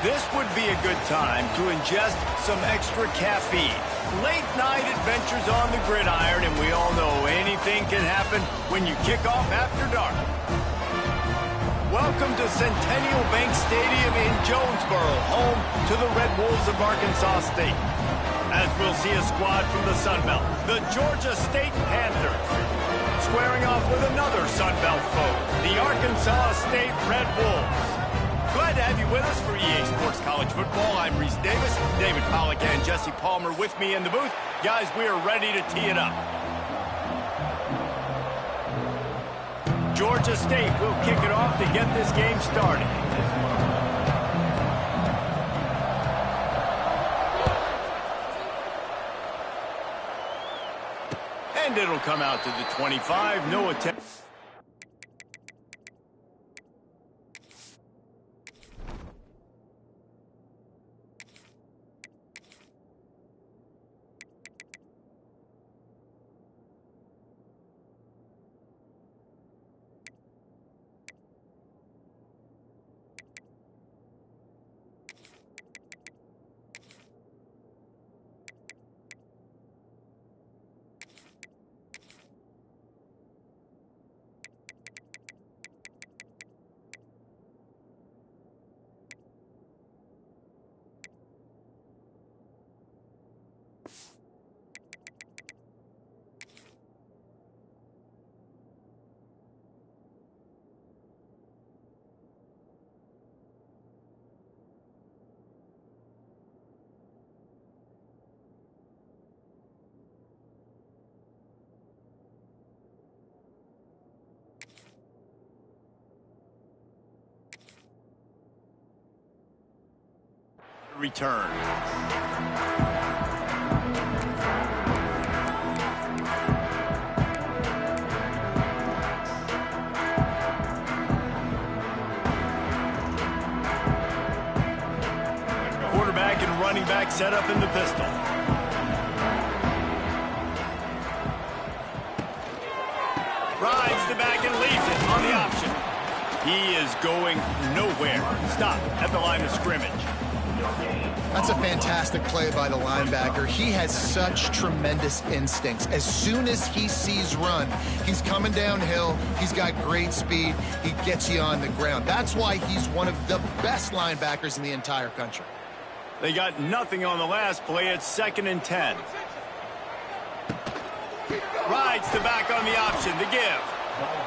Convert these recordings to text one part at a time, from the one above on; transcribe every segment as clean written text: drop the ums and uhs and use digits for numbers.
This would be a good time to ingest some extra caffeine. Late night adventures on the gridiron, and we all know anything can happen when you kick off after dark. Welcome to Centennial Bank Stadium in Jonesboro, home to the Red Wolves of Arkansas State. As we'll see a squad from the Sun Belt, the Georgia State Panthers, squaring off with another Sun Belt foe, the Arkansas State Red Wolves. Glad to have you with us for EA Sports College Football. I'm Reese Davis, David Pollack and Jesse Palmer with me in the booth. Guys, we are ready to tee it up. Georgia State will kick it off to get this game started. And it'll come out to the 25. No attempt. Return. Quarterback and running back set up in the pistol. Rides the back and leaves it on the option. He is going nowhere. Stop at the line of scrimmage. That's a fantastic play by the linebacker. He has such tremendous instincts. As soon as he sees run, he's coming downhill. He's got great speed. He gets you on the ground. That's why he's one of the best linebackers in the entire country. They got nothing on the last play. It's 2nd and 10. Rides the back on the option to give.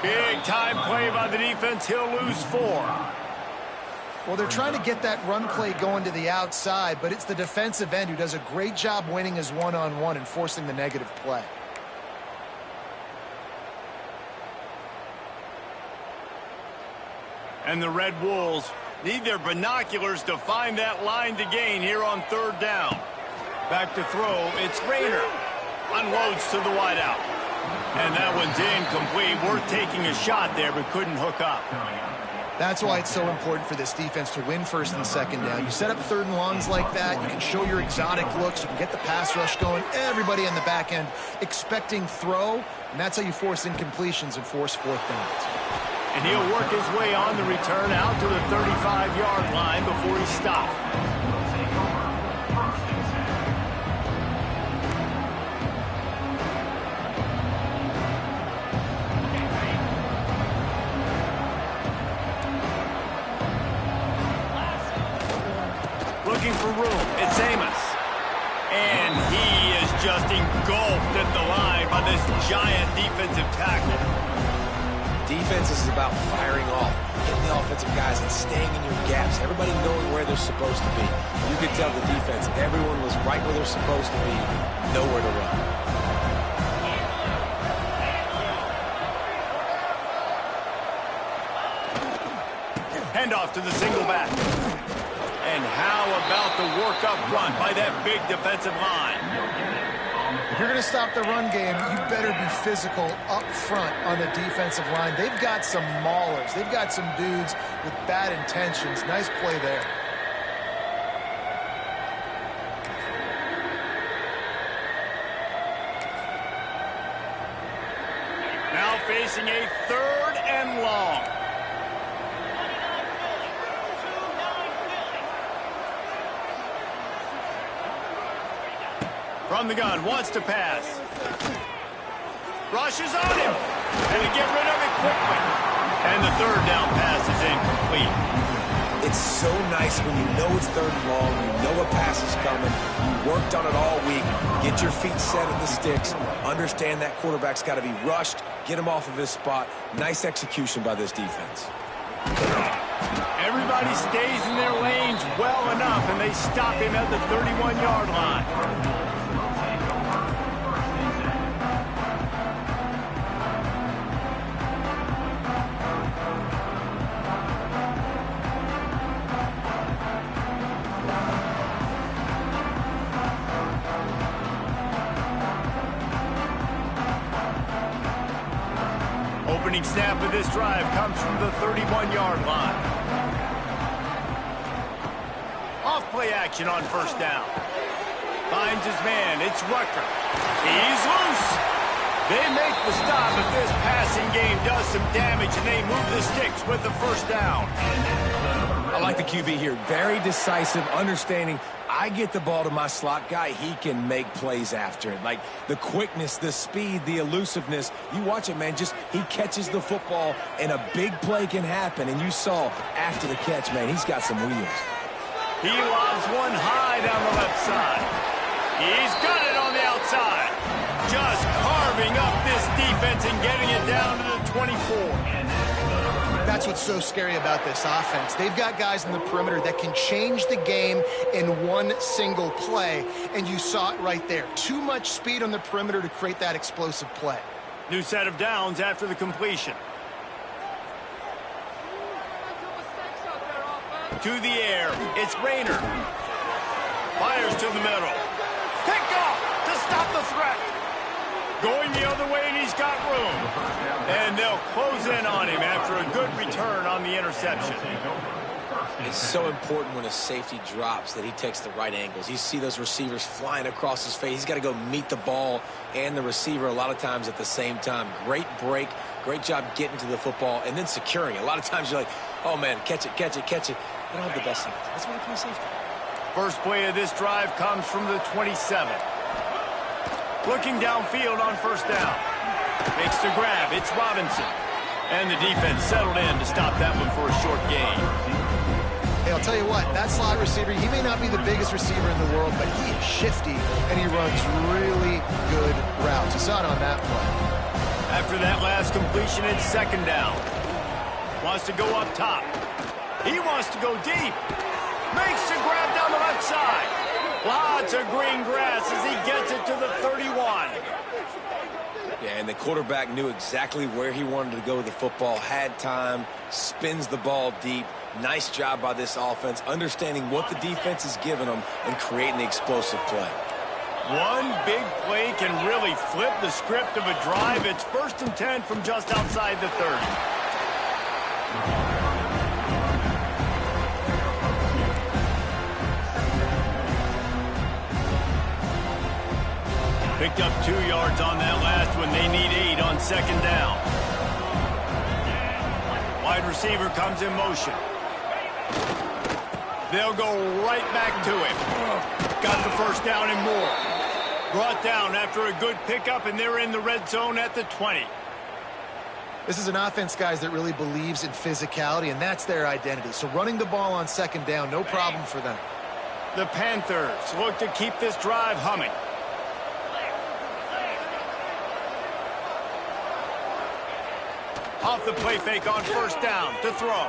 Big time play by the defense. He'll lose 4. Well, they're trying to get that run play going to the outside, but it's the defensive end who does a great job winning his one-on-one and forcing the negative play. And the Red Wolves need their binoculars to find that line to gain here on 3rd down. Back to throw, it's Rayner. Unloads to the wideout. And that one's incomplete. Worth taking a shot there, but couldn't hook up. That's why it's so important for this defense to win 1st and 2nd down. You set up 3rd and longs like that, you can show your exotic looks, you can get the pass rush going, everybody in the back end expecting throw, and that's how you force incompletions and force 4th downs. And he'll work his way on the return out to the 35-yard line before he stopped. Looking for room. It's Amos. And he is just engulfed at the line by this giant defensive tackle. Defense is about firing off, getting the offensive guys and staying in your gaps. Everybody knowing where they're supposed to be. You could tell the defense, everyone was right where they're supposed to be, nowhere to run. Handoff to the single back. And how about the work up front by that big defensive line? If you're going to stop the run game, you better be physical up front on the defensive line. They've got some maulers. They've got some dudes with bad intentions. Nice play there. Now facing a 3rd and long. From the gun, wants to pass. Rushes on him. And to get rid of it quickly. And the third down pass is incomplete. It's so nice when you know it's third and long, you know a pass is coming, you worked on it all week, get your feet set at the sticks, understand that quarterback's got to be rushed, get him off of his spot. Nice execution by this defense. Everybody stays in their lanes well enough, and they stop him at the 31-yard line. Opening snap of this drive comes from the 31-yard line. Off play action on first down. Finds his man. It's Rucker. He's loose. They make the stop, but this passing game does some damage, and they move the sticks with the first down. I like the QB here. Very decisive, understanding I get the ball to my slot guy, he can make plays after it. Like the quickness, the speed, the elusiveness. You watch it, man, just he catches the football and a big play can happen. And you saw after the catch, man, he's got some wheels. He lobs one high down the left side. He's got it on the outside. Just carving up this defense and getting it down to the 24. That's what's so scary about this offense. They've got guys in the perimeter that can change the game in one single play, and you saw it right there. Too much speed on the perimeter to create that explosive play. New set of downs after the completion. To the air, it's Rayner. Fires to the middle. Picked off to stop the threat. Going the other way, and he's got room. And they'll close in on him after a good return on the interception. It's so important when a safety drops that he takes the right angles. You see those receivers flying across his face. He's got to go meet the ball and the receiver a lot of times at the same time. Great break, great job getting to the football and then securing it. A lot of times you're like, oh, man, catch it, catch it, catch it. They don't have the best safety. That's why they play safety. First play of this drive comes from the 27. Looking downfield on first down. Makes the grab. It's Robinson. And the defense settled in to stop that one for a short gain. Hey, I'll tell you what, that slot receiver, he may not be the biggest receiver in the world, but he is shifty, and he runs really good routes. You saw it on that play. After that last completion, it's second down. Wants to go up top. He wants to go deep. Makes the grab down the left side. Lots of green grass as he gets it to the 31. Yeah, and the quarterback knew exactly where he wanted to go with the football, had time, spins the ball deep. Nice job by this offense, understanding what the defense is giving them and creating the explosive play. One big play can really flip the script of a drive. It's 1st and 10 from just outside the 30. Picked up 2 yards on that last one. They need 8 on second down. Wide receiver comes in motion. They'll go right back to him. Got the first down and more. Brought down after a good pickup, and they're in the red zone at the 20. This is an offense, guys, that really believes in physicality, and that's their identity. So running the ball on second down, no problem for them. The Panthers look to keep this drive humming. Off the play fake on first down to throw.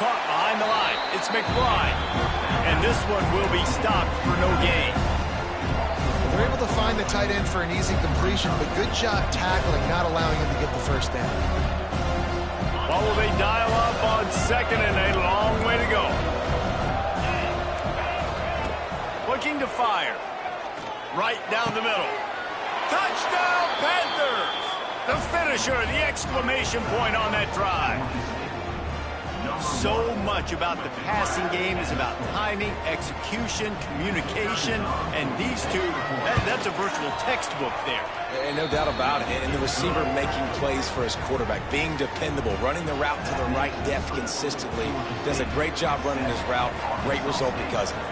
Caught behind the line. It's McBride. And this one will be stopped for no gain. They're able to find the tight end for an easy completion, but good job tackling, not allowing him to get the first down. What will they dial up on second and a long way to go? Looking to fire. Right down the middle. Touchdown, Panthers! The finisher, the exclamation point on that drive. So much about the passing game is about timing, execution, communication, and these two, that's a virtual textbook there. And no doubt about it. And the receiver making plays for his quarterback, being dependable, running the route to the right depth consistently. Does a great job running his route. Great result because of it.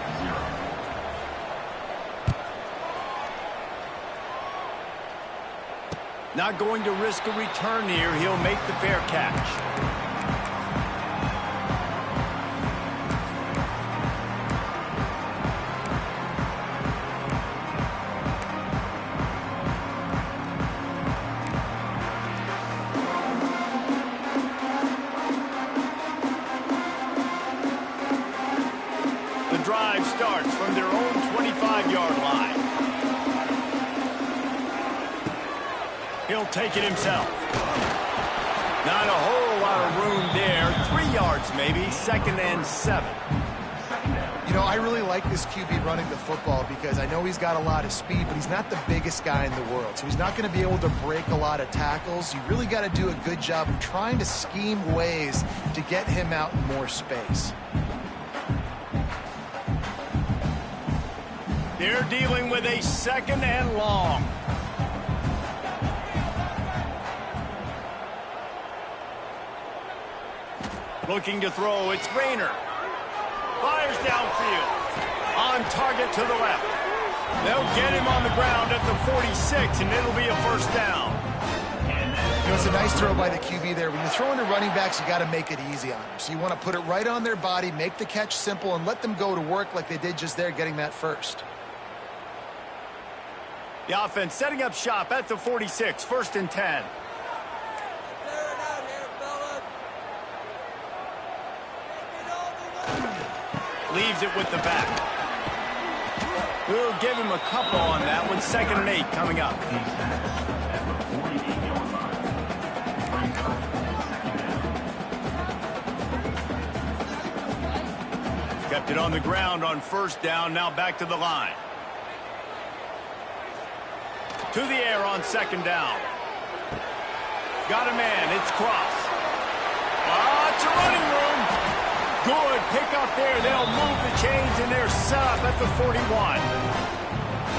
Not going to risk a return here. He'll make the fair catch. Drive starts from their own 25-yard line. He'll take it himself. Not a whole lot of room there. 3 yards maybe, 2nd and 7. You know, I really like this QB running the football because I know he's got a lot of speed, but he's not the biggest guy in the world. So he's not going to be able to break a lot of tackles. You really got to do a good job of trying to scheme ways to get him out in more space. They're dealing with a 2nd and long. Looking to throw, it's Rayner. Fires downfield. On target to the left. They'll get him on the ground at the 46, and it'll be a first down. You know, it's a nice throw by the QB there. When you're throwing to running backs, you got to make it easy on them. So you want to put it right on their body, make the catch simple, and let them go to work like they did just there, getting that first. The offense setting up shop at the 46, 1st and 10. Leaves it with the back. We'll give him a couple on that one. 2nd and 8 coming up. Kept it on the ground on 1st down. Now back to the line. To the air on 2nd down. Got a man. It's Cross. It's a running room. Good pick up there. They'll move the chains, and they're set up at the 41.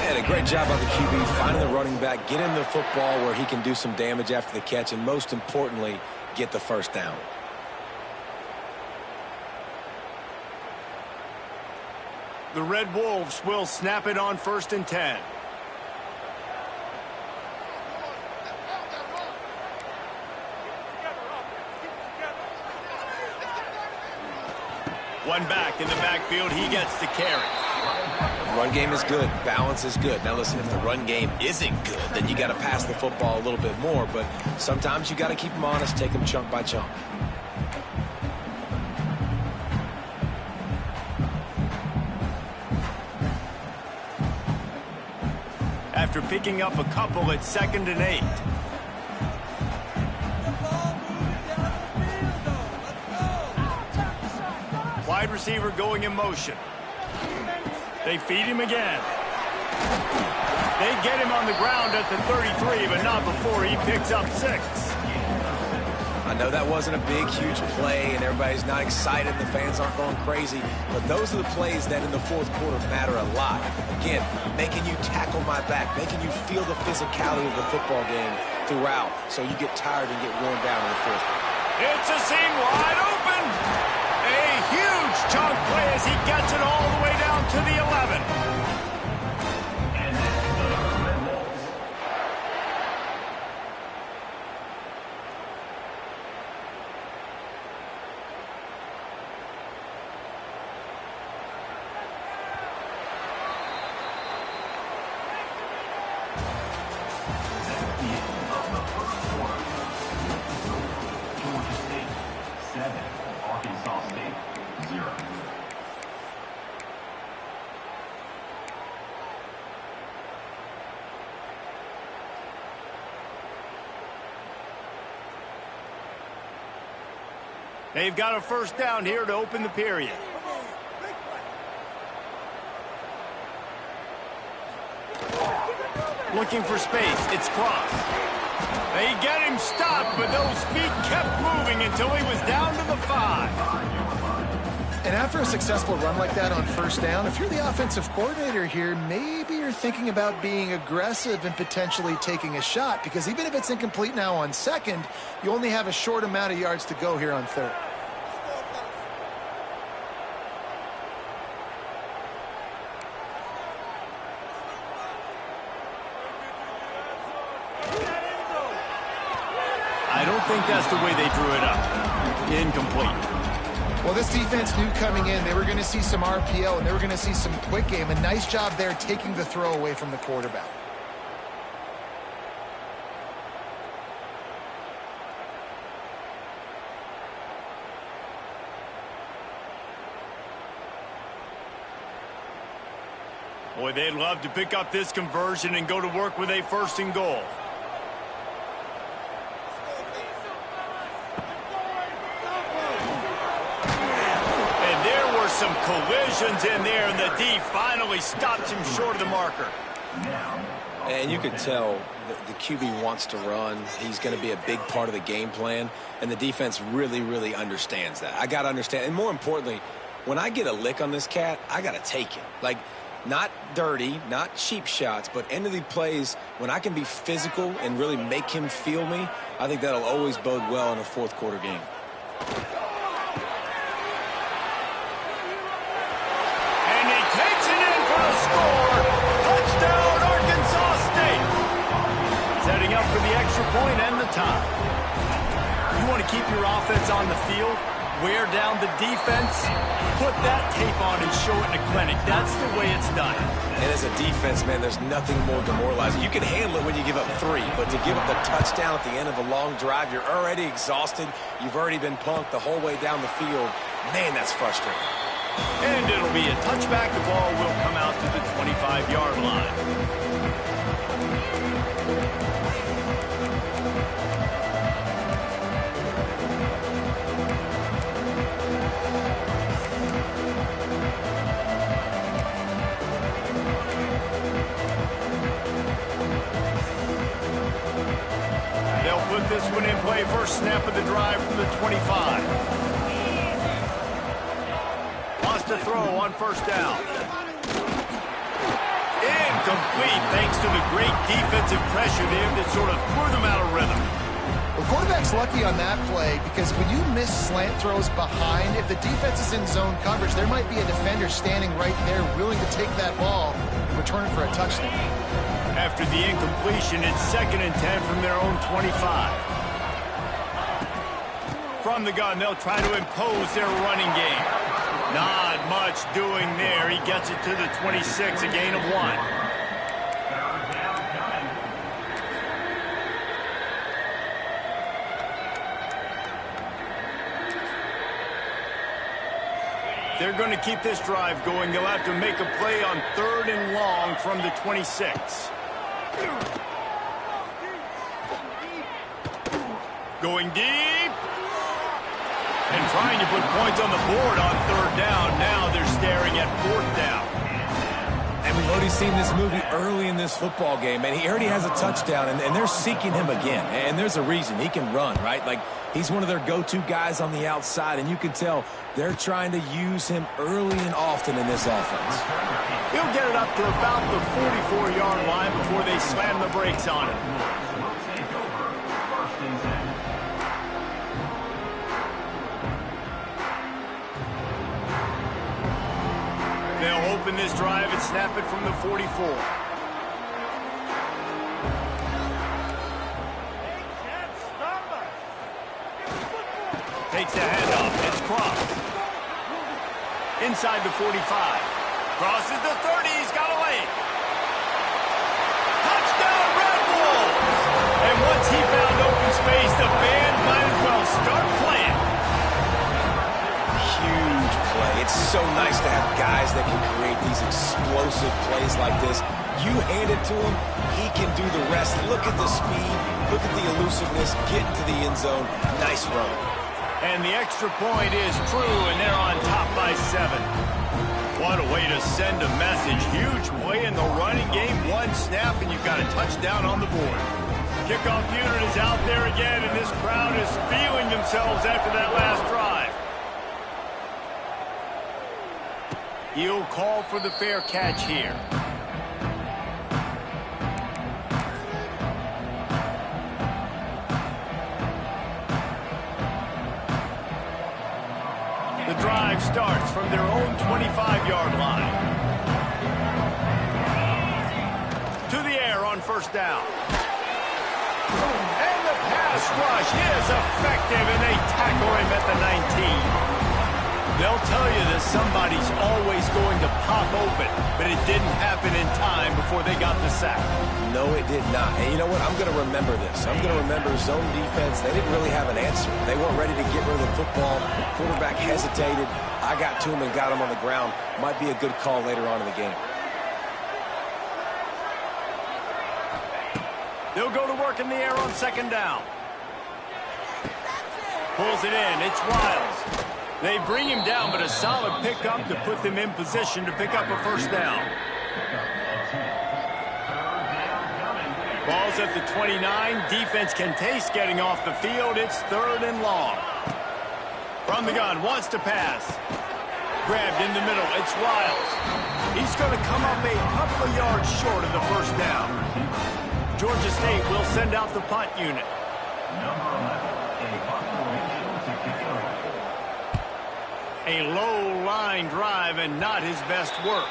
And a great job by the QB finding the running back, get him the football where he can do some damage after the catch, and most importantly, get the first down. The Red Wolves will snap it on 1st and 10. One back in the backfield. He gets the carry. Run game is good. Balance is good. Now listen, if the run game isn't good, then you got to pass the football a little bit more. But sometimes you got to keep them honest, take them chunk by chunk. After picking up a couple at 2nd and 8. Wide receiver going in motion. They feed him again. They get him on the ground at the 33, but not before he picks up 6. I know that wasn't a big, huge play, and everybody's not excited. The fans aren't going crazy. But those are the plays that in the 4th quarter matter a lot. Again, making you tackle my back, making you feel the physicality of the football game throughout, so you get tired and get worn down in the 4th quarter. It's a seam wide open. A huge chunk play as he gets it all the way down to the 11. They've got a first down here to open the period. Looking for space. It's Cross. They get him stopped, but those feet kept moving until he was down to the 5. And after a successful run like that on first down, if you're the offensive coordinator here, maybe you're thinking about being aggressive and potentially taking a shot, because even if it's incomplete now on second, you only have a short amount of yards to go here on third. don't think that's the way they drew it up. Incomplete. Well, this defense knew coming in they were going to see some RPO and they were going to see some quick game. A nice job there taking the throw away from the quarterback. Boy, they'd love to pick up this conversion and go to work with a 1st and goal. And there were some collisions in there, and the D finally stops him short of the marker. And you could tell the QB wants to run. He's going to be a big part of the game plan, and the defense really, really understands that. I got to understand, and more importantly, when I get a lick on this cat, I got to take it. Like, not dirty, not cheap shots, but end of the plays, when I can be physical and really make him feel me, I think that'll always bode well in a 4th quarter game. And he takes it in for a score. Touchdown, Arkansas State. Setting up for the extra point and the tie. You want to keep your offense on the field, wear down the defense, put that tape on and show it in a clinic. That's the way it's done. And as a defense, man, there's nothing more demoralizing. You can handle it when you give up 3, but to give up the touchdown at the end of a long drive, you're already exhausted. You've already been punked the whole way down the field. Man, that's frustrating. And it'll be a touchback. The ball will come out to the 25-yard line. Put this one in play. First snap of the drive from the 25. Lost a throw on 1st down. Incomplete thanks to the great defensive pressure there that sort of threw them out of rhythm. The quarterback's lucky on that play because when you miss slant throws behind, if the defense is in zone coverage, there might be a defender standing right there willing to take that ball and return it for a touchdown. After the incompletion, it's 2nd and 10 from their own 25. From the gun, they'll try to impose their running game. Not much doing there. He gets it to the 26, a gain of 1. They're going to keep this drive going. They'll have to make a play on 3rd and long from the 26. Going deep. And trying to put points on the board on 3rd down. Now they're staring at 4th down. And we've already seen this movie early in this football game, and he already has a touchdown, and they're seeking him again. And there's a reason. He can run, right? Like, he's one of their go-to guys on the outside, and you can tell they're trying to use him early and often in this offense. He'll get it up to about the 44-yard line before they slam the brakes on him. They'll open this drive and snap it from the 44. Takes the handoff. It's crossed. Inside the 45. Crosses the 30. He's got a lane. Touchdown, Red Wolves! And once he found open space, the band might as well start playing. Huge play. It's so nice to have guys that can create these explosive plays like this. You hand it to him, he can do the rest. Look at the speed. Look at the elusiveness. Get into the end zone. Nice run. And the extra point is true, and they're on top by 7. What a way to send a message. Huge play in the running game. One snap, and you've got a touchdown on the board. Kickoff unit is out there again, and this crowd is feeling themselves after that last drive. He'll call for the fair catch here. The drive starts from their own 25-yard line. To the air on 1st down. And the pass rush is effective, and they tackle him at the 19. They'll tell you that somebody's always going to pop open, but it didn't happen in time before they got the sack. No, it did not. And you know what? I'm going to remember this. I'm going to remember zone defense. They didn't really have an answer. They weren't ready to get rid of the football. Quarterback hesitated. I got to him and got him on the ground. Might be a good call later on in the game. They'll go to work in the air on second down. Pulls it in. It's Wiles. They bring him down, but a solid pickup to put them in position to pick up a first down. Ball's at the 29. Defense can taste getting off the field. It's 3rd and long. From the gun, wants to pass. Grabbed in the middle. It's Wiles. He's going to come up a couple of yards short of the first down. Georgia State will send out the punt unit. A low line drive and not his best work.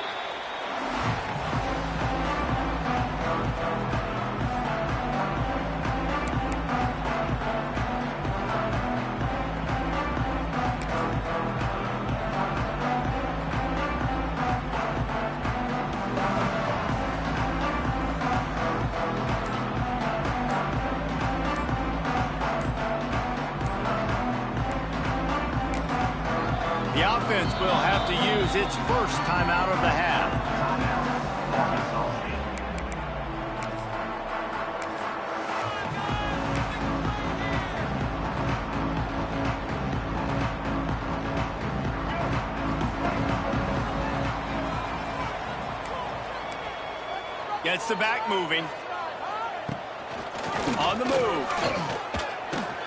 The offense will have to use its first timeout of the half. Gets the back moving. On the move.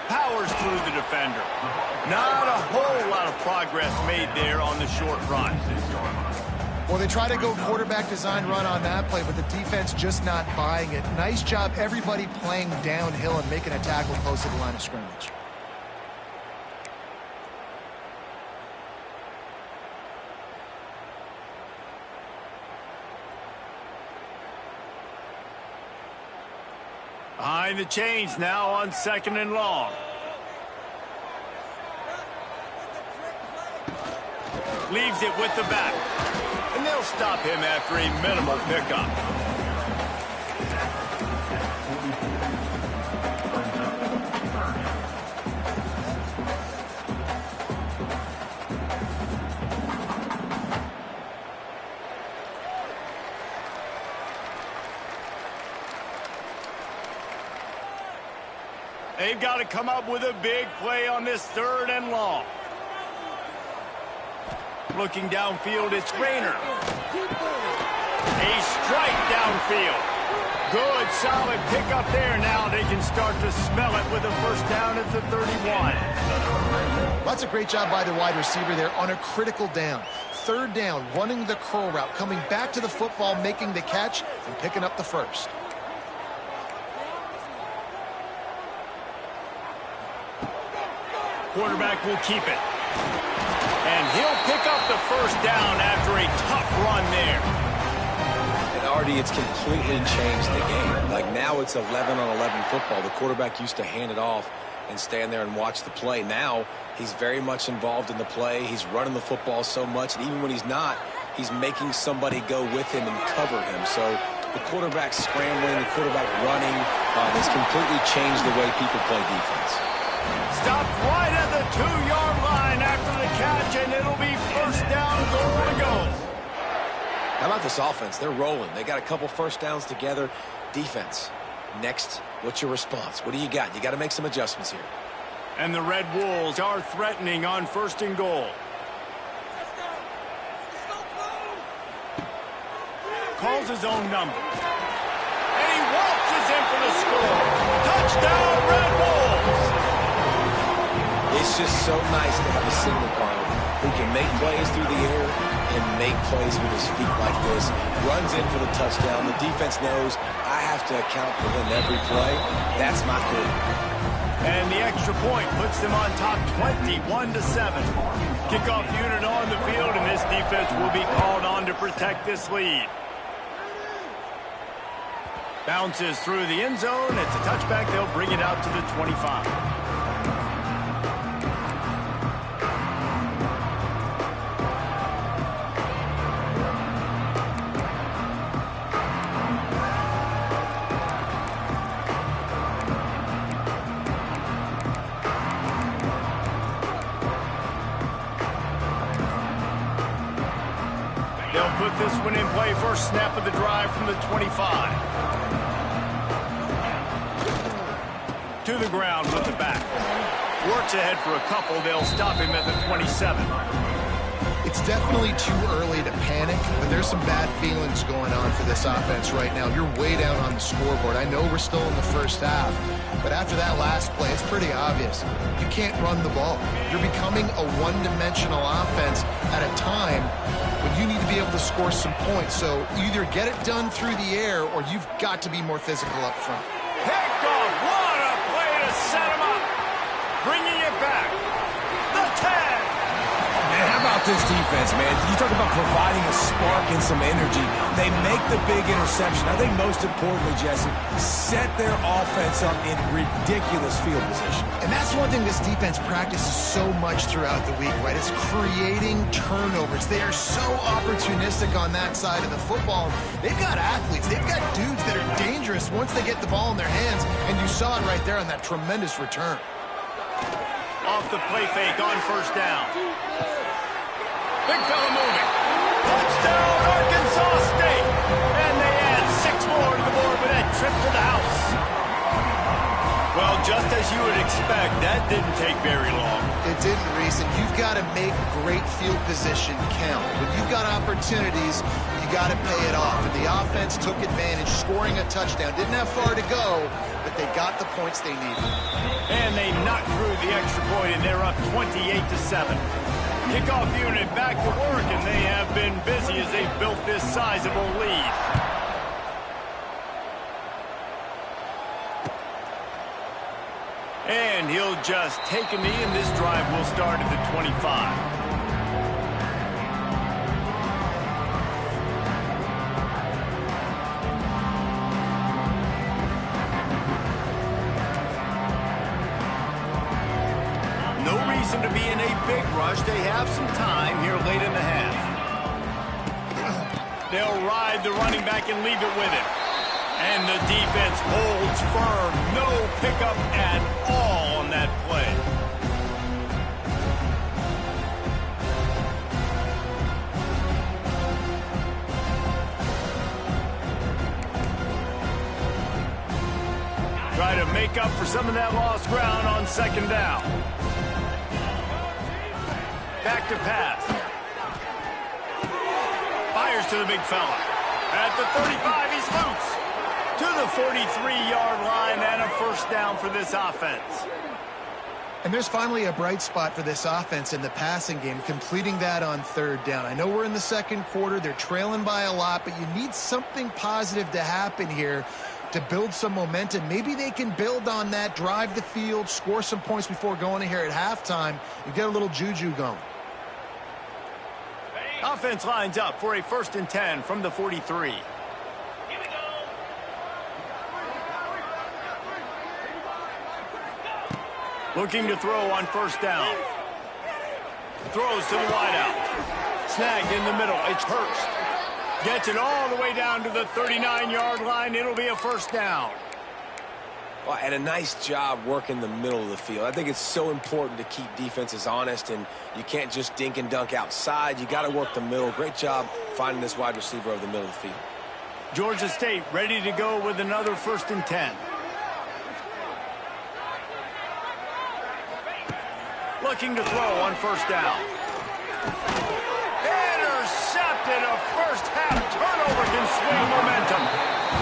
Powers through the defender. Not a whole lot of progress made there on the short run. Well, they try to go quarterback design run on that play, but the defense just not buying it. Nice job, everybody playing downhill and making a tackle close to the line of scrimmage. Behind the chains now on 2nd and long. Leaves it with the back. And they'll stop him after a minimal pickup. They've got to come up with a big play on this 3rd and long. Looking downfield, it's Rayner. A strike downfield. Good, solid pickup there. Now they can start to smell it with a first down at the 31. That's a great job by the wide receiver there on a critical down. 3rd down, running the curl route, coming back to the football, making the catch, and picking up the first. Quarterback will keep it. And he'll pick up the first down after a tough run there. And Artie, it's completely changed the game. Like now it's 11-on-11 football. The quarterback used to hand it off and stand there and watch the play. Now he's very much involved in the play. He's running the football so much, and even when he's not, he's making somebody go with him and cover him. So the quarterback scrambling, the quarterback running has completely changed the way people play defense. Stopped right at the 2-yard line after the catch, and it'll be first down, goal to go. How about this offense? They're rolling. They got a couple first downs together. Defense, next, what's your response? What do you got? You got to make some adjustments here. And the Red Wolves are threatening on 1st and goal. Calls his own number. And he waltzes in for the score. Touchdown, Red Wolves! It's just so nice to have a signal caller who can make plays through the air and make plays with his feet like this. Runs in for the touchdown. The defense knows I have to account for him every play. That's my 3. And the extra point puts them on top 21-7. Kickoff unit on the field, and this defense will be called on to protect this lead. Bounces through the end zone. It's a touchback. They'll bring it out to the 25. They'll put this one in play. First snap of the drive from the 25. To the ground with the back. Works ahead for a couple. They'll stop him at the 27. It's definitely too early to panic, but there's some bad feelings going on for this offense right now. You're way down on the scoreboard. I know we're still in the first half, but after that last play, it's pretty obvious. You can't run the ball. You're becoming a one-dimensional offense at a time when you need to be able to score some points. So either get it done through the air or you've got to be more physical up front. Picked off. What a play to set him up. Bringing it back. The 10. Man, how about this defense, man? You talk about providing a spark and some energy. They make the big interception. I think most importantly, Jesse, set their offense up in ridiculous field position. And that's one thing this defense practices so much throughout the week, right? It's creating turnovers. They are so opportunistic on that side of the football. They've got athletes. They've got dudes that are dangerous once they get the ball in their hands. And you saw it right there on that tremendous return. Off the play fake on first down. Big fella moving. Touchdown, Arkansas State. And they add 6 more to the board with that trip to the house. Well, just as you would expect, that didn't take very long. It didn't, Reese, and you've got to make great field position count. When you've got opportunities, you got to pay it off. And the offense took advantage, scoring a touchdown. Didn't have far to go, but they got the points they needed. And they knocked through the extra point, and they're up 28-7. Kickoff unit back to work, and they have been busy as they've built this sizable lead. And he'll just take a knee, and this drive will start at the 25. To be in a big rush. They have some time here late in the half. They'll ride the running back and leave it with him. And the defense holds firm. No pickup at all on that play. Try to make up for some of that lost ground on second down. Back to pass. Fires to the big fella. At the 35, he's loose. To the 43-yard line and a first down for this offense. And there's finally a bright spot for this offense in the passing game, completing that on third down. I know we're in the second quarter. They're trailing by a lot, but you need something positive to happen here to build some momentum. Maybe they can build on that, drive the field, score some points before going in here at halftime, and get a little juju going. Offense lines up for a 1st and 10 from the 43. Looking to throw on first down. Throws to the wideout. Snagged in the middle. It's Hurst. Gets it all the way down to the 39-yard line. It'll be a first down. Well, and a nice job working the middle of the field. I think it's so important to keep defenses honest, and you can't just dink and dunk outside. You got to work the middle. Great job finding this wide receiver over the middle of the field. Georgia State ready to go with another 1st and 10. Looking to throw on first down. Intercepted. A first half turnover can swing momentum.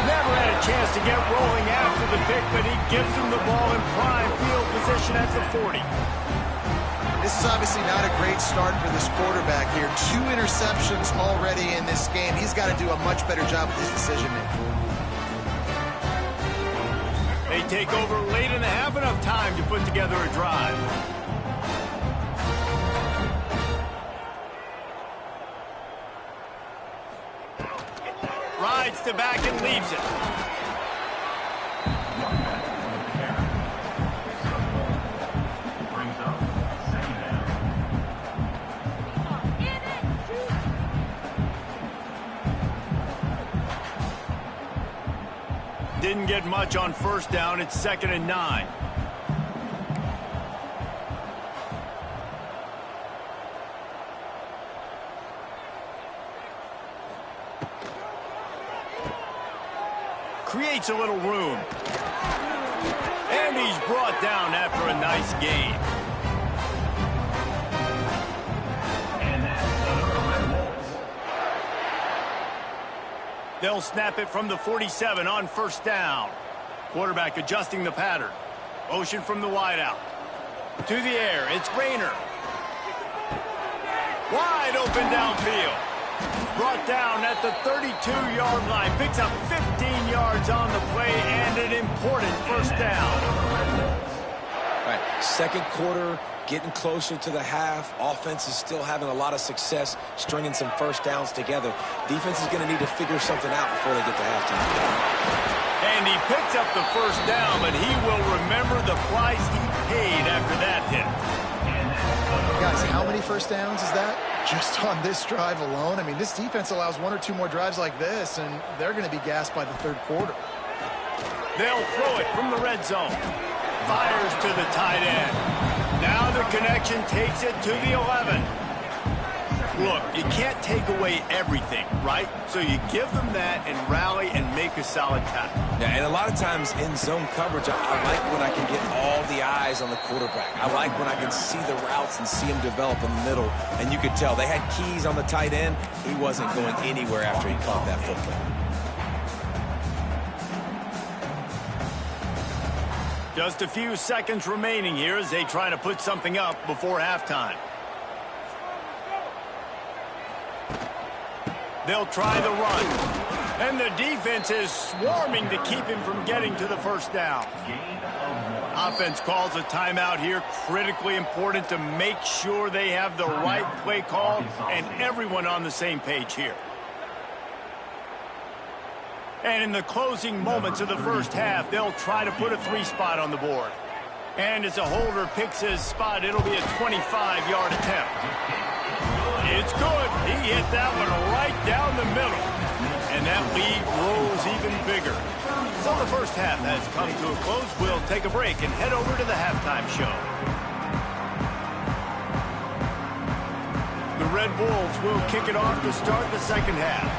Never had a chance to get rolling after the pick, but he gives him the ball in prime field position at the 40. This is obviously not a great start for this quarterback here. 2 interceptions already in this game. He's got to do a much better job with his decision-making. They take over late in the half, enough time to put together a drive. Rides to back and leaves it. didn't get much on first down. It's 2nd and 9. Creates a little room. And he's brought down after a nice gain. They'll snap it from the 47 on first down. Quarterback adjusting the pattern. Motion from the wideout. To the air, it's Rayner. Wide open downfield. Brought down at the 32-yard line. Picks up 15 yards on the play and an important first down. All right, second quarter, getting closer to the half. Offense is still having a lot of success stringing some first downs together. Defense is going to need to figure something out before they get to halftime. And he picks up the first down, but he will remember the price he paid after that hit. Guys, how many first downs is that? Just on this drive alone? I mean, this defense allows 1 or 2 more drives like this, and they're going to be gassed by the third quarter. They'll throw it from the red zone. Fires to the tight end. Now the connection takes it to the 11. Look, you can't take away everything, right? So you give them that and rally and make a solid tackle. Yeah, and a lot of times in zone coverage, I like when I can get all the eyes on the quarterback. I like when I can see the routes and see him develop in the middle. And you could tell they had keys on the tight end. He wasn't going anywhere after he caught that football. Just a few seconds remaining here as they try to put something up before halftime. They'll try the run. And the defense is swarming to keep him from getting to the first down. Offense calls a timeout here. Critically important to make sure they have the right play call and everyone on the same page here. And in the closing moments of the first half, they'll try to put a 3-spot on the board. And as a holder picks his spot, it'll be a 25-yard attempt. It's good. He hit that one right down the middle. And that lead grows even bigger. So the first half has come to a close. We'll take a break and head over to the halftime show. The Red Wolves will kick it off to start the second half.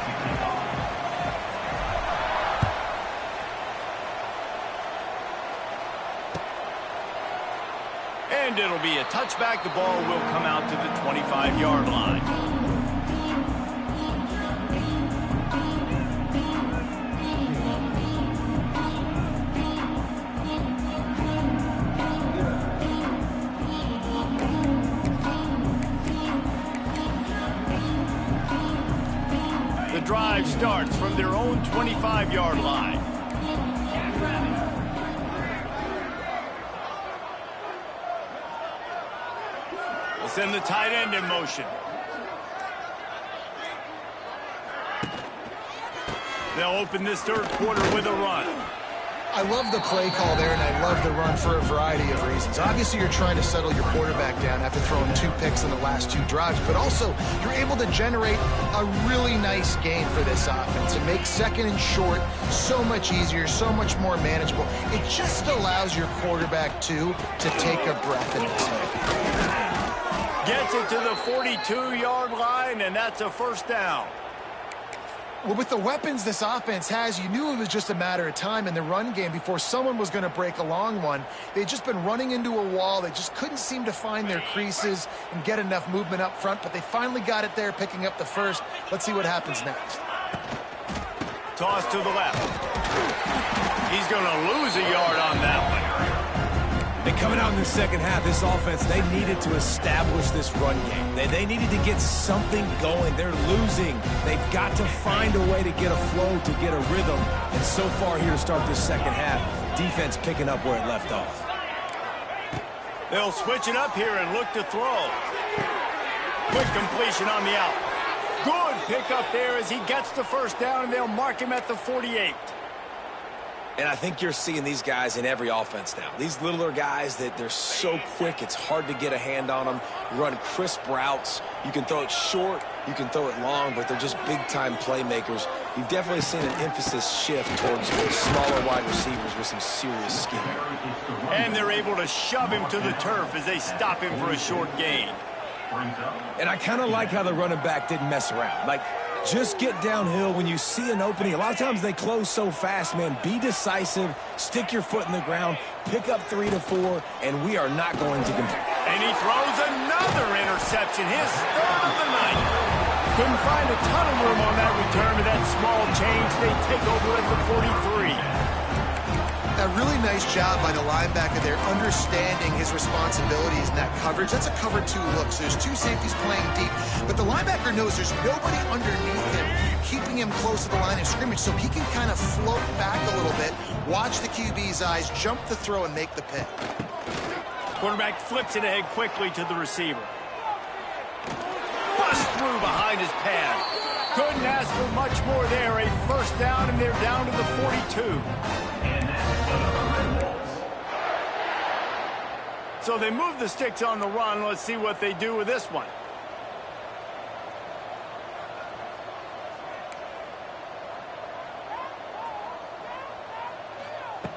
And it'll be a touchback. The ball will come out to the 25-yard line. The drive starts from their own 25-yard line. Send the tight end in motion. They'll open this third quarter with a run. I love the play call there, and I love the run for a variety of reasons. Obviously, you're trying to settle your quarterback down after throwing 2 picks in the last 2 drives, but also you're able to generate a really nice game for this offense. It makes second and short so much easier, so much more manageable. It just allows your quarterback, too, to take a breath and exhale. Gets it to the 42-yard line, and that's a first down. Well, with the weapons this offense has, you knew it was just a matter of time in the run game before someone was going to break a long one. They'd just been running into a wall. They just couldn't seem to find their creases and get enough movement up front, but they finally got it there, picking up the first. Let's see what happens next. Toss to the left. He's going to lose a yard on that one. And coming out in the second half, this offense, they needed to establish this run game. They needed to get something going. They're losing. They've got to find a way to get a flow, to get a rhythm. And so far here to start this second half, defense picking up where it left off. They'll switch it up here and look to throw. Quick completion on the out. Good pickup there as he gets the first down, and they'll mark him at the 48. And I think you're seeing these guys in every offense now. These littler guys that they're so quick, it's hard to get a hand on them. Run crisp routes. You can throw it short, you can throw it long, but they're just big-time playmakers. you've definitely seen an emphasis shift towards smaller wide receivers with some serious skill. And they're able to shove him to the turf as they stop him for a short gain. And I kind of like how the running back didn't mess around. Like, just get downhill when you see an opening. A lot of times they close so fast, man. Be decisive, stick your foot in the ground, pick up 3 to 4, and we are not going to compete. And he throws another interception, his third of the night. Couldn't find a ton of room on that return to that small change. They take over at the 43. A really nice job by the linebacker there, understanding his responsibilities in that coverage. That's a cover 2 look, so there's 2 safeties playing deep, but the linebacker knows there's nobody underneath him, keeping him close to the line of scrimmage, so he can kind of float back a little bit, watch the QB's eyes, jump the throw, and make the pick. Quarterback flips it ahead quickly to the receiver. Bust through behind his pad. Couldn't ask for much more there. A first down, and they're down to the 42. So they move the sticks on the run. Let's see what they do with this one.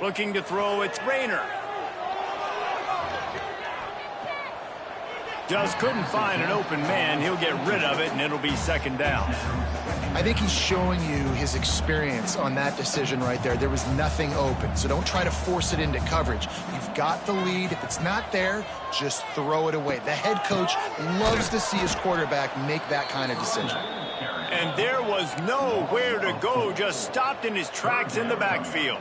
Looking to throw, it's Rayner. Just couldn't find an open man. He'll get rid of it, and it'll be second down. I think he's showing you his experience on that decision right there. There was nothing open, so don't try to force it into coverage. You've got the lead. If it's not there, just throw it away. The head coach loves to see his quarterback make that kind of decision. And there was nowhere to go, just stopped in his tracks in the backfield.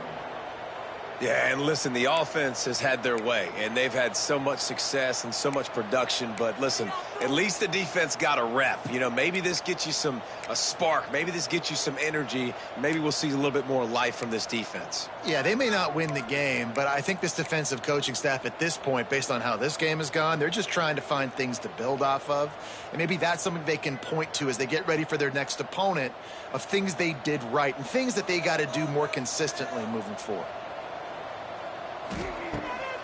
Yeah, and listen, the offense has had their way, and they've had so much success and so much production. But listen, at least the defense got a rep. You know, maybe this gets you a spark. Maybe this gets you some energy. Maybe we'll see a little bit more life from this defense. Yeah, they may not win the game, but I think this defensive coaching staff at this point, based on how this game has gone, they're just trying to find things to build off of. And maybe that's something they can point to as they get ready for their next opponent, of things they did right and things that they got to do more consistently moving forward.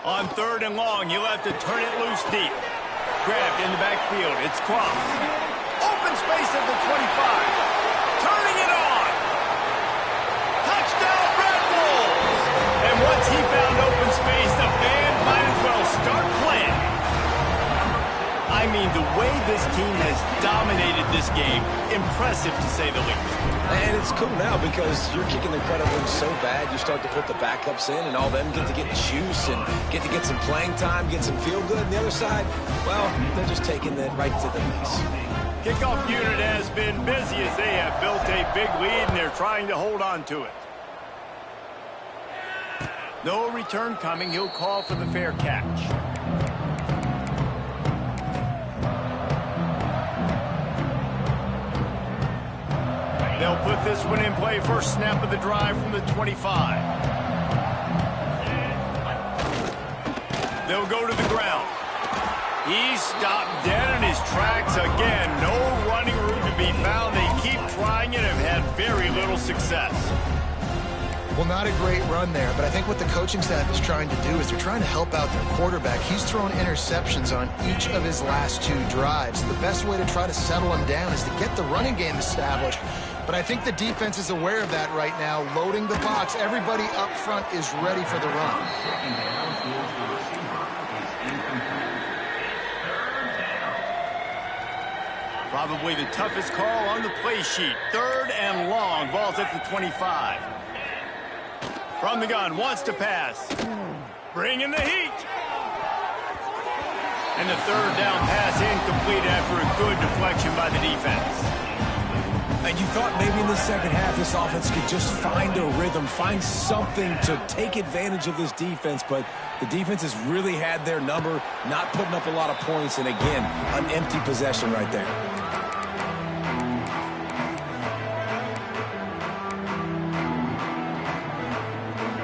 On 3rd and long, you'll have to turn it loose deep. Grabbed in the backfield. It's crossed. Open space at the 25. Turning it on. Touchdown, Red Bulls! And once he found open space, the band might as well start playing. I mean, the way this team has dominated this game, impressive to say the least. And it's cool now because you're kicking the credit room so bad, you start to put the backups in, and all them get to get juice and get to get some playing time, get some feel good. And the other side, well, they're just taking it right to the face. Kickoff unit has been busy as they have built a big lead, and they're trying to hold on to it. No return coming. He'll call for the fair catch. They'll put this one in play. First snap of the drive from the 25. They'll go to the ground. He's stopped dead in his tracks again. No running room to be found. They keep trying it and have had very little success. Well, not a great run there, but I think what the coaching staff is trying to do is they're trying to help out their quarterback. He's thrown interceptions on each of his last 2 drives. The best way to try to settle him down is to get the running game established. But I think the defense is aware of that right now, loading the box. Everybody up front is ready for the run. Probably the toughest call on the play sheet. 3rd and long. Ball's at the 25. From the gun, wants to pass. Bringing the heat. And the 3rd down pass incomplete after a good deflection by the defense. And you thought maybe in the second half this offense could just find a rhythm, find something to take advantage of this defense, but the defense has really had their number, not putting up a lot of points, and again, an empty possession right there.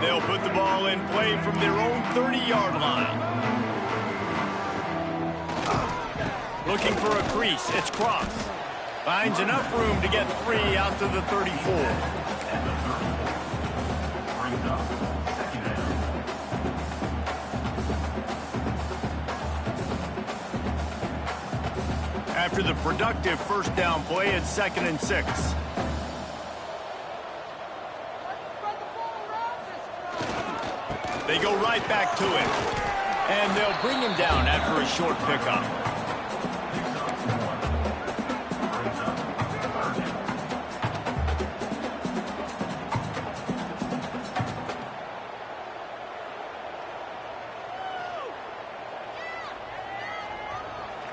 They'll put the ball in play from their own 30-yard line. Looking for a crease. It's crossed. Finds enough room to get 3 out to the 34. After the productive first down play, it's 2nd and 6. go right back to him. And they'll bring him down after a short pickup.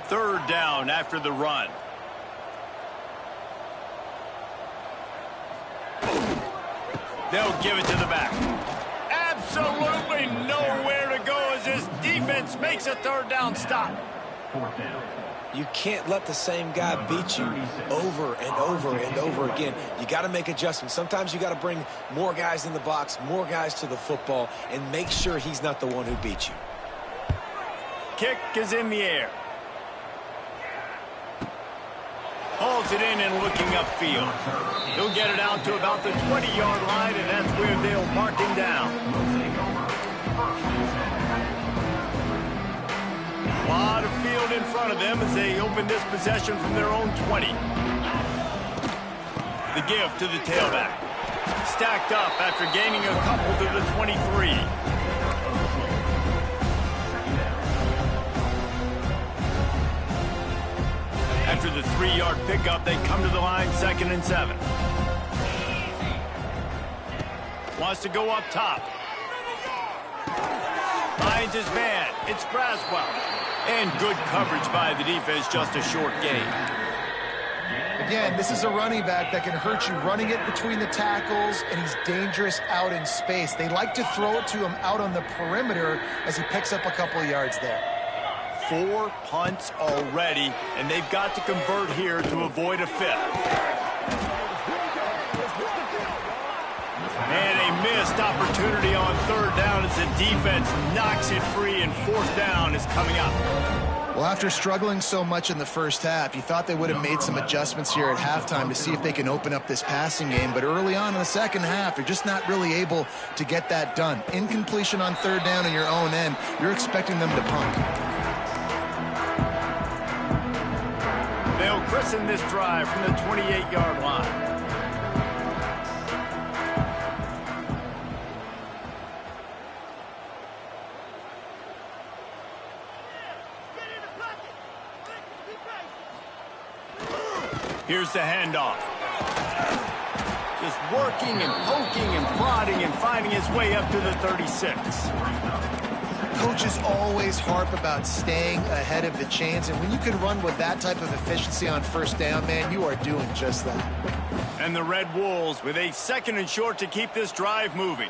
Third down after the run. They'll give it to the back. Absolutely nowhere to go as this defense makes a third down stop. You can't let the same guy beat you over and over and over again. You got to make adjustments. Sometimes you got to bring more guys in the box, more guys to the football, and make sure he's not the one who beat you. Kick is in the air. Hauls it in and looking upfield. He'll get it out to about the 20-yard line, and that's where they'll mark him down. A lot of field in front of them as they open this possession from their own 20. The give to the tailback. Stacked up after gaining a couple to the 23. After the 3-yard pickup, they come to the line, 2nd and 7. Wants to go up top. Finds his man. It's Braswell. And good coverage by the defense, just a short gain. Again, this is a running back that can hurt you running it between the tackles, and he's dangerous out in space. They like to throw it to him out on the perimeter as he picks up a couple of yards there. 4 punts already, and they've got to convert here to avoid a 5th. And a missed opportunity on 3rd down as the defense knocks it free, and 4th down is coming up. Well, after struggling so much in the first half, you thought they would have made some adjustments here at halftime to see if they can open up this passing game. But early on in the second half, they're just not really able to get that done. Incompletion on 3rd down in your own end, you're expecting them to punt. They'll christen this drive from the 28-yard line. Here's the handoff. Just working and poking and prodding and finding his way up to the 36. Coaches always harp about staying ahead of the chains, and when you can run with that type of efficiency on 1st down, man, you are doing just that. And the Red Wolves with a 2nd and short to keep this drive moving.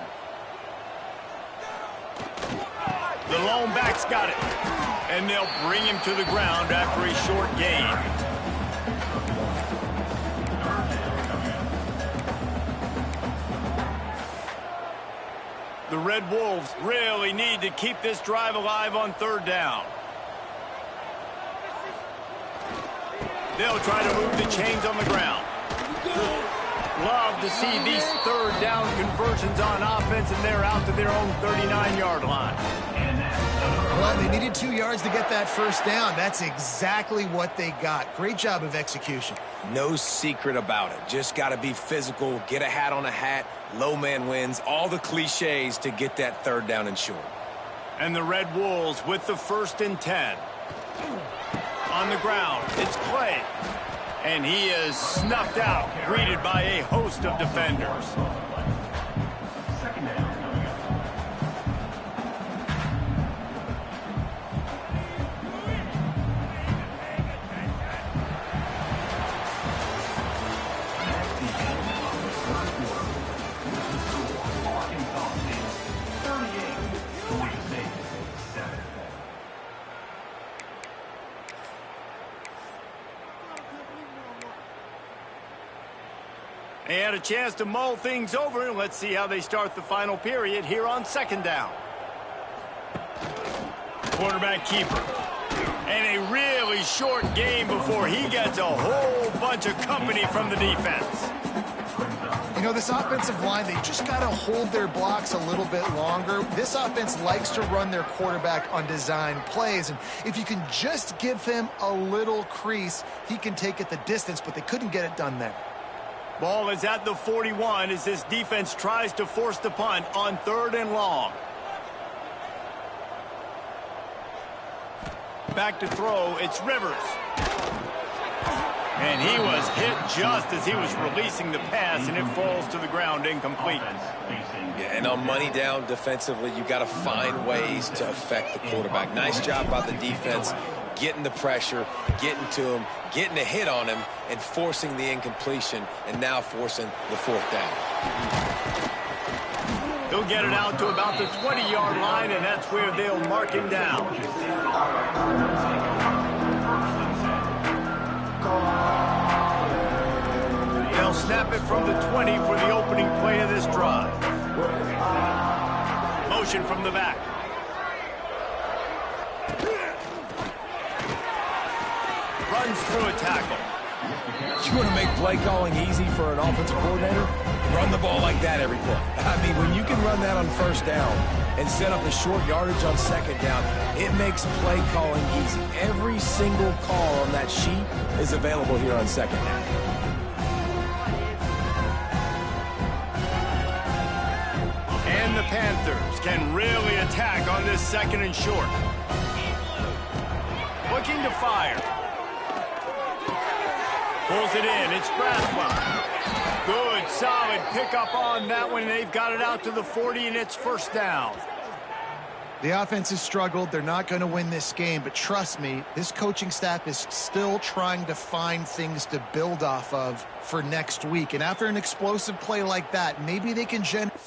The lone back's got it, and they'll bring him to the ground after a short gain. The Red Wolves really need to keep this drive alive on 3rd down. They'll try to move the chains on the ground. Love to see these 3rd down conversions on offense, and they're out to their own 39-yard line. Well, they needed 2 yards to get that 1st down. That's exactly what they got. Great job of execution. No secret about it. Just got to be physical, get a hat on a hat, low man wins, all the cliches to get that 3rd down and short. And the Red Wolves with the 1st and 10. On the ground, it's Clay. And he is snuffed out, greeted by a host of defenders. They had a chance to mull things over, and let's see how they start the final period here on 2nd down. Quarterback keeper. And a really short game before he gets a whole bunch of company from the defense. You know, this offensive line, they just got to hold their blocks a little bit longer. This offense likes to run their quarterback on design plays, and if you can just give him a little crease, he can take it the distance, but they couldn't get it done there. Ball is at the 41 as this defense tries to force the punt on 3rd and long. back to throw. It's Rivers. And he was hit just as he was releasing the pass, and it falls to the ground incomplete. Yeah, and on money down defensively, you got to find ways to affect the quarterback. Nice job by the defense, getting the pressure, getting to him, getting a hit on him, and forcing the incompletion, and now forcing the fourth down. He'll get it out to about the 20-yard line, and that's where they'll mark him down. They'll snap it from the 20 for the opening play of this drive. Motion from the back. Runs through a tackle. You want to make play calling easy for an offensive coordinator? Run the ball like that every play. I mean, when you can run that on first down and set up a short yardage on second down, it makes play calling easy. Every single call on that sheet is available here on second down. And the Panthers can really attack on this second and short. Looking to fire. Pulls it in. It's Braswell. Good, solid pickup on that one. They've got it out to the 40, and it's first down. The offense has struggled. They're not going to win this game, but trust me, this coaching staff is still trying to find things to build off of for next week. And after an explosive play like that, maybe they can generate